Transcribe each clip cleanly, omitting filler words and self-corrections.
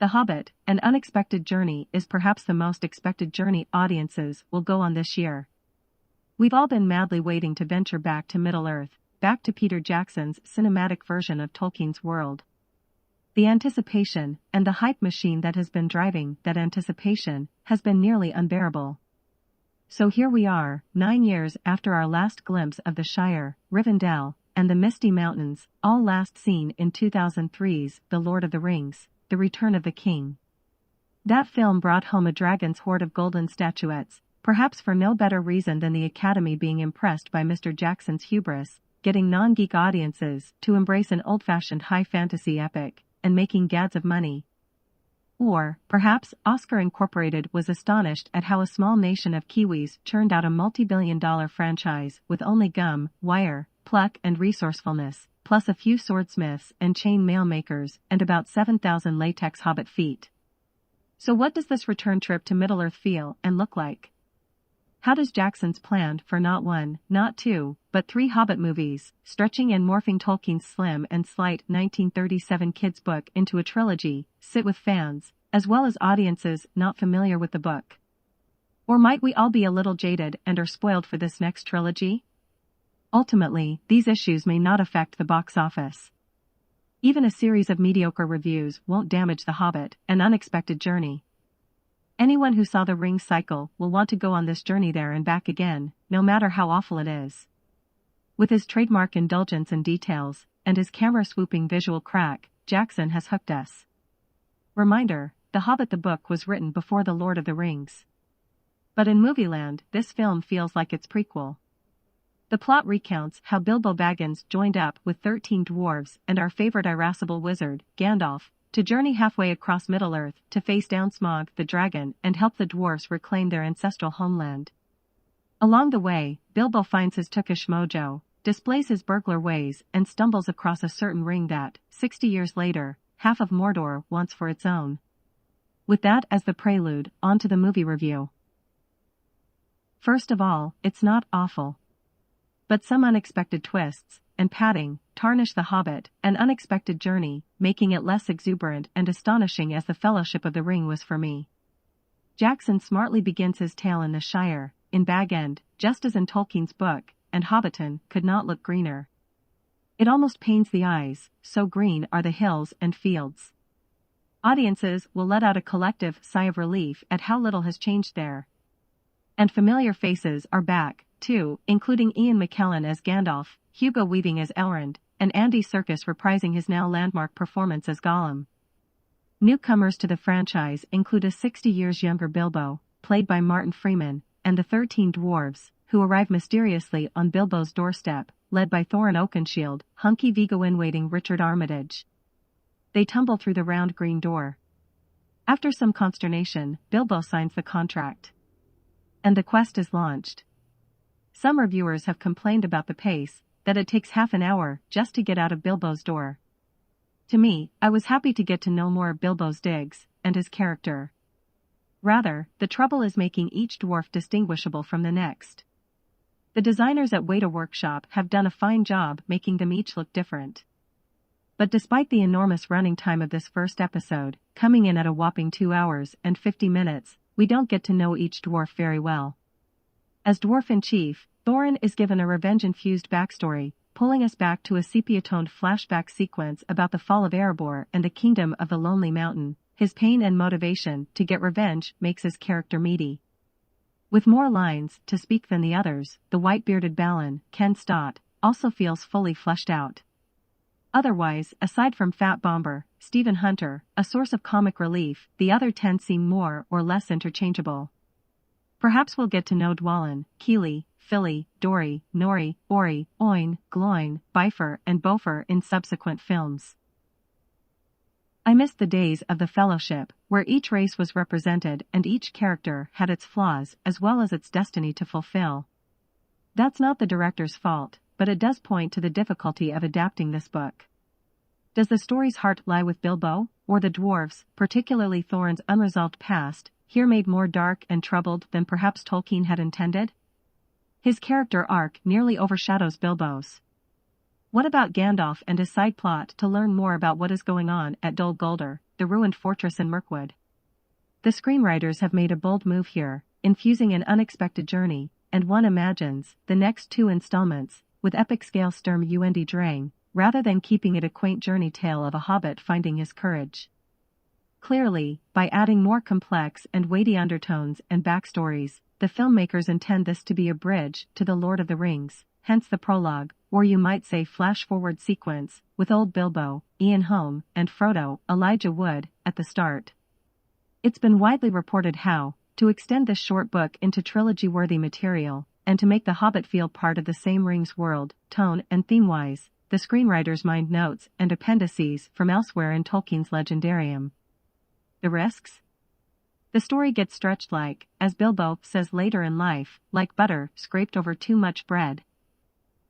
The Hobbit, An Unexpected Journey is perhaps the most expected journey audiences will go on this year. We've all been madly waiting to venture back to Middle-earth, back to Peter Jackson's cinematic version of Tolkien's world. The anticipation, and the hype machine that has been driving that anticipation, has been nearly unbearable. So here we are, 9 years after our last glimpse of the Shire, Rivendell, and the Misty Mountains, all last seen in 2003's The Lord of the Rings, The Return of the King. That film brought home a dragon's hoard of golden statuettes, perhaps for no better reason than the Academy being impressed by Mr. Jackson's hubris, getting non-geek audiences to embrace an old-fashioned high fantasy epic, and making gads of money. Or, perhaps, Oscar Incorporated was astonished at how a small nation of Kiwis churned out a multi-billion-dollar franchise with only gum, wire, pluck and resourcefulness, plus a few swordsmiths and chain mail makers and about 7,000 latex hobbit feet. So what does this return trip to Middle-earth feel and look like? How does Jackson's plan for not one, not two, but 3 Hobbit movies, stretching and morphing Tolkien's slim and slight 1937 kids' book into a trilogy, sit with fans, as well as audiences not familiar with the book? Or might we all be a little jaded and are spoiled for this next trilogy? Ultimately, these issues may not affect the box office. Even a series of mediocre reviews won't damage The Hobbit, An Unexpected Journey. Anyone who saw the Ring cycle will want to go on this journey there and back again, no matter how awful it is. With his trademark indulgence in details, and his camera-swooping visual crack, Jackson has hooked us. Reminder, The Hobbit the book was written before The Lord of the Rings. But in Movieland, this film feels like its prequel. The plot recounts how Bilbo Baggins joined up with 13 dwarves and our favorite irascible wizard, Gandalf, to journey halfway across Middle-earth to face down Smaug the dragon and help the dwarves reclaim their ancestral homeland. Along the way, Bilbo finds his Tookish mojo, displays his burglar ways and stumbles across a certain ring that, 60 years later, half of Mordor wants for its own. With that as the prelude, on to the movie review. First of all, it's not awful. But some unexpected twists and padding tarnish The Hobbit, An Unexpected Journey, making it less exuberant and astonishing as The Fellowship of the Ring was for me. Jackson smartly begins his tale in the Shire, in Bag End, just as in Tolkien's book, and Hobbiton could not look greener. It almost pains the eyes, so green are the hills and fields. Audiences will let out a collective sigh of relief at how little has changed there. And familiar faces are back, too, including Ian McKellen as Gandalf, Hugo Weaving as Elrond, and Andy Serkis reprising his now landmark performance as Gollum. Newcomers to the franchise include a 60 years younger Bilbo, played by Martin Freeman, and the 13 dwarves, who arrive mysteriously on Bilbo's doorstep, led by Thorin Oakenshield, hunky Vigo-in-waiting Richard Armitage. They tumble through the round green door. After some consternation, Bilbo signs the contract. And the quest is launched. Some reviewers have complained about the pace, that it takes half an hour just to get out of Bilbo's door. To me, I was happy to get to know more of Bilbo's digs, and his character. Rather, the trouble is making each dwarf distinguishable from the next. The designers at Weta Workshop have done a fine job making them each look different. But despite the enormous running time of this first episode, coming in at a whopping 2 hours and 50 minutes, we don't get to know each dwarf very well. As Dwarf-in-Chief, Thorin is given a revenge-infused backstory, pulling us back to a sepia-toned flashback sequence about the fall of Erebor and the kingdom of the Lonely Mountain. His pain and motivation to get revenge makes his character meaty. With more lines to speak than the others, the white-bearded Balin, Ken Stott, also feels fully fleshed out. Otherwise, aside from Fat Bomber, Stephen Hunter, a source of comic relief, the other 10 seem more or less interchangeable. Perhaps we'll get to know Dwalin, Keely, Philly, Dory, Nori, Ori, Oin, Gloin, Bifer and Bofer in subsequent films. I missed the days of the Fellowship, where each race was represented and each character had its flaws as well as its destiny to fulfill. That's not the director's fault, but it does point to the difficulty of adapting this book. Does the story's heart lie with Bilbo, or the dwarves, particularly Thorin's unresolved past, here made more dark and troubled than perhaps Tolkien had intended? His character arc nearly overshadows Bilbo's. What about Gandalf and his side plot to learn more about what is going on at Dol Guldur, the ruined fortress in Mirkwood. The screenwriters have made a bold move here, infusing an unexpected journey, and one imagines the next two installments, with epic-scale Sturm und Drang, rather than keeping it a quaint journey tale of a hobbit finding his courage. Clearly, by adding more complex and weighty undertones and backstories, the filmmakers intend this to be a bridge to The Lord of the Rings, hence the prologue, or you might say flash-forward sequence, with old Bilbo, Ian Holm, and Frodo, Elijah Wood, at the start. It's been widely reported how, to extend this short book into trilogy-worthy material, and to make The Hobbit feel part of the same Rings world, tone and theme-wise, the screenwriters mined notes and appendices from elsewhere in Tolkien's legendarium. The risks? The story gets stretched like, as Bilbo says later in life, like butter scraped over too much bread.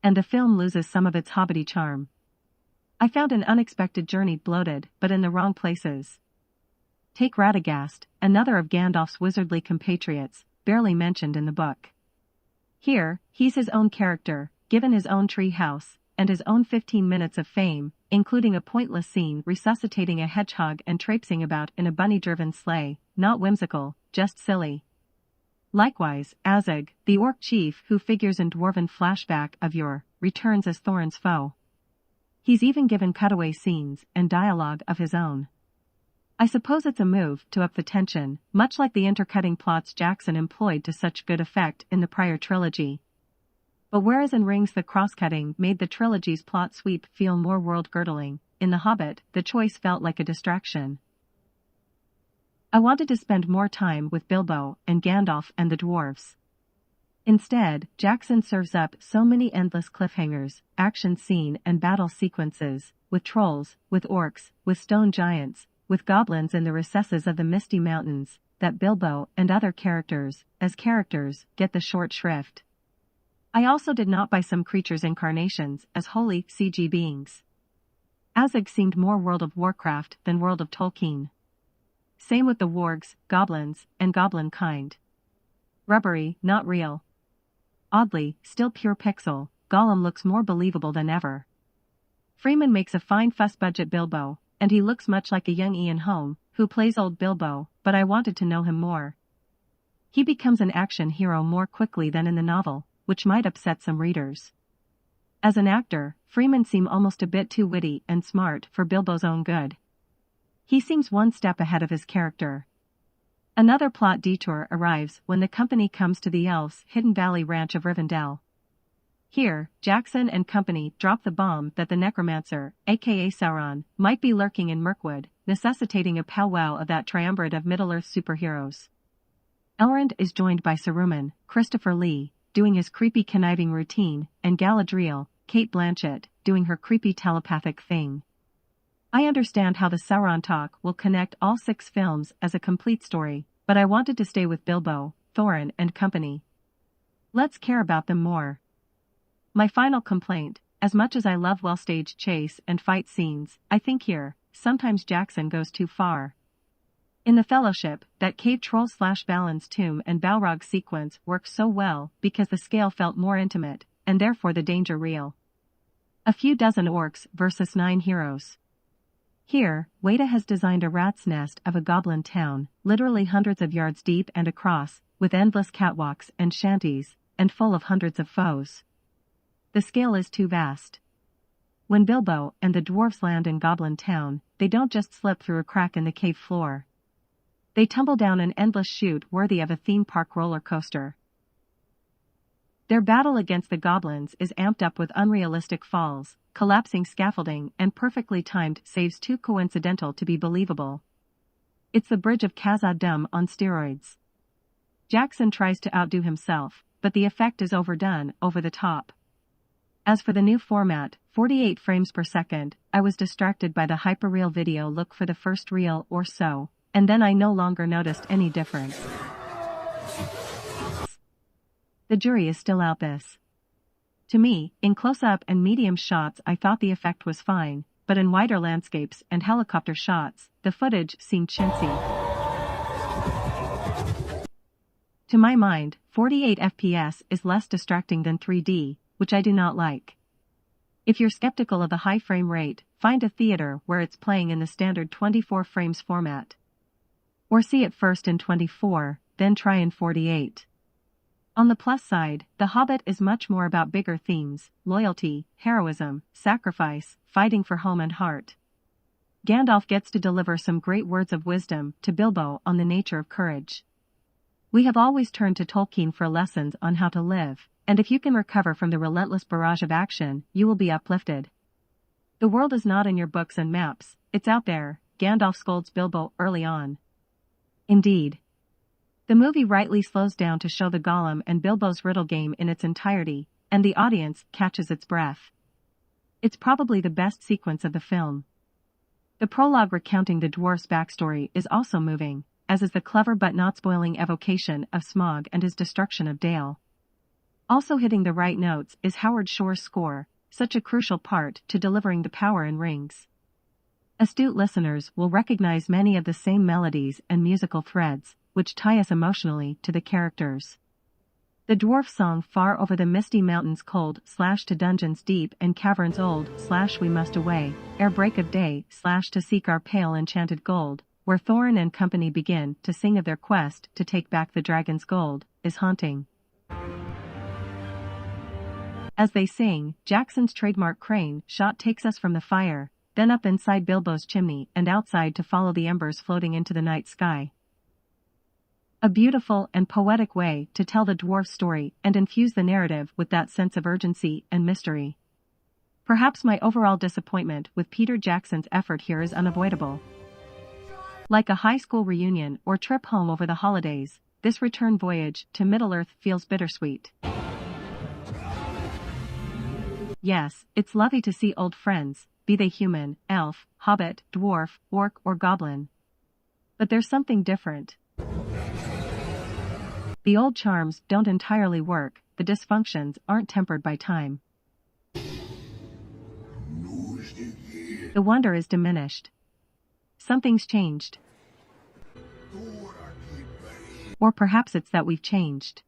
And the film loses some of its hobbity charm. I found an unexpected journey bloated, but in the wrong places. Take Radagast, another of Gandalf's wizardly compatriots, barely mentioned in the book. Here, he's his own character, given his own tree house, and his own 15 minutes of fame, including a pointless scene resuscitating a hedgehog and traipsing about in a bunny-driven sleigh, not whimsical, just silly. Likewise, Azog, the orc chief who figures in dwarven flashback of yore, returns as Thorin's foe. He's even given cutaway scenes and dialogue of his own. I suppose it's a move to up the tension, much like the intercutting plots Jackson employed to such good effect in the prior trilogy. But whereas in Rings the cross-cutting made the trilogy's plot sweep feel more world-girdling, in The Hobbit, the choice felt like a distraction. I wanted to spend more time with Bilbo and Gandalf and the dwarves. Instead, Jackson serves up so many endless cliffhangers, action scene and battle sequences, with trolls, with orcs, with stone giants, with goblins in the recesses of the Misty Mountains, that Bilbo and other characters, as characters, get the short shrift. I also did not buy some creatures' incarnations as holy CG beings. Azog seemed more World of Warcraft than World of Tolkien. Same with the wargs, goblins, and goblin kind. Rubbery, not real. Oddly, still pure pixel, Gollum looks more believable than ever. Freeman makes a fine fuss-budget Bilbo, and he looks much like a young Ian Holm, who plays old Bilbo, but I wanted to know him more. He becomes an action hero more quickly than in the novel, which might upset some readers. As an actor, Freeman seemed almost a bit too witty and smart for Bilbo's own good. He seems one step ahead of his character. Another plot detour arrives when the company comes to the elves' Hidden Valley ranch of Rivendell. Here, Jackson and company drop the bomb that the necromancer, aka Sauron, might be lurking in Mirkwood, necessitating a powwow of that triumvirate of Middle-earth superheroes. Elrond is joined by Saruman, Christopher Lee, doing his creepy conniving routine, and Galadriel, Kate Blanchett, doing her creepy telepathic thing. I understand how the Sauron talk will connect all 6 films as a complete story, but I wanted to stay with Bilbo, Thorin and company. Let's care about them more. My final complaint, as much as I love well-staged chase and fight scenes, I think here, sometimes Jackson goes too far. In The Fellowship, that cave troll/Valin's tomb and Balrog sequence works so well because the scale felt more intimate, and therefore the danger real. A few dozen orcs versus 9 heroes. Here, Weta has designed a rat's nest of a goblin town, literally hundreds of yards deep and across, with endless catwalks and shanties, and full of hundreds of foes. The scale is too vast. When Bilbo and the dwarves land in Goblin Town, they don't just slip through a crack in the cave floor. They tumble down an endless chute worthy of a theme park roller coaster. Their battle against the goblins is amped up with unrealistic falls, collapsing scaffolding and perfectly timed saves too coincidental to be believable. It's the Bridge of Khazad-dûm on steroids. Jackson tries to outdo himself, but the effect is overdone, over the top. As for the new format, 48 frames per second, I was distracted by the hyperreal video look for the first reel or so, and then I no longer noticed any difference. The jury is still out this. To me, in close-up and medium shots I thought the effect was fine, but in wider landscapes and helicopter shots, the footage seemed chintzy. To my mind, 48 FPS is less distracting than 3D, which I do not like. If you're skeptical of the high frame rate, find a theater where it's playing in the standard 24 frames format. Or see it first in 24, then try in 48. On the plus side, The Hobbit is much more about bigger themes: loyalty, heroism, sacrifice, fighting for home and heart. Gandalf gets to deliver some great words of wisdom to Bilbo on the nature of courage. We have always turned to Tolkien for lessons on how to live, and if you can recover from the relentless barrage of action, you will be uplifted. The world is not in your books and maps, it's out there, Gandalf scolds Bilbo early on. Indeed. The movie rightly slows down to show the Gollum and Bilbo's riddle game in its entirety, and the audience catches its breath. It's probably the best sequence of the film. The prologue recounting the dwarf's backstory is also moving, as is the clever but not spoiling evocation of Smaug and his destruction of Dale. Also hitting the right notes is Howard Shore's score, such a crucial part to delivering the power in rings. Astute listeners will recognize many of the same melodies and musical threads, which tie us emotionally to the characters. The dwarf song Far Over the Misty Mountains Cold / to Dungeons Deep and Caverns Old / We Must Away, ere break of day / to seek our pale enchanted gold, where Thorin and company begin to sing of their quest to take back the dragon's gold, is haunting. As they sing, Jackson's trademark crane shot takes us from the fire, then up inside Bilbo's chimney and outside to follow the embers floating into the night sky. A beautiful and poetic way to tell the dwarf's story and infuse the narrative with that sense of urgency and mystery. Perhaps my overall disappointment with Peter Jackson's effort here is unavoidable. Like a high school reunion or trip home over the holidays, this return voyage to Middle-earth feels bittersweet. Yes, it's lovely to see old friends, be they human, elf, hobbit, dwarf, orc, or goblin. But there's something different. The old charms don't entirely work, the dysfunctions aren't tempered by time. The wonder is diminished. Something's changed. Or perhaps it's that we've changed.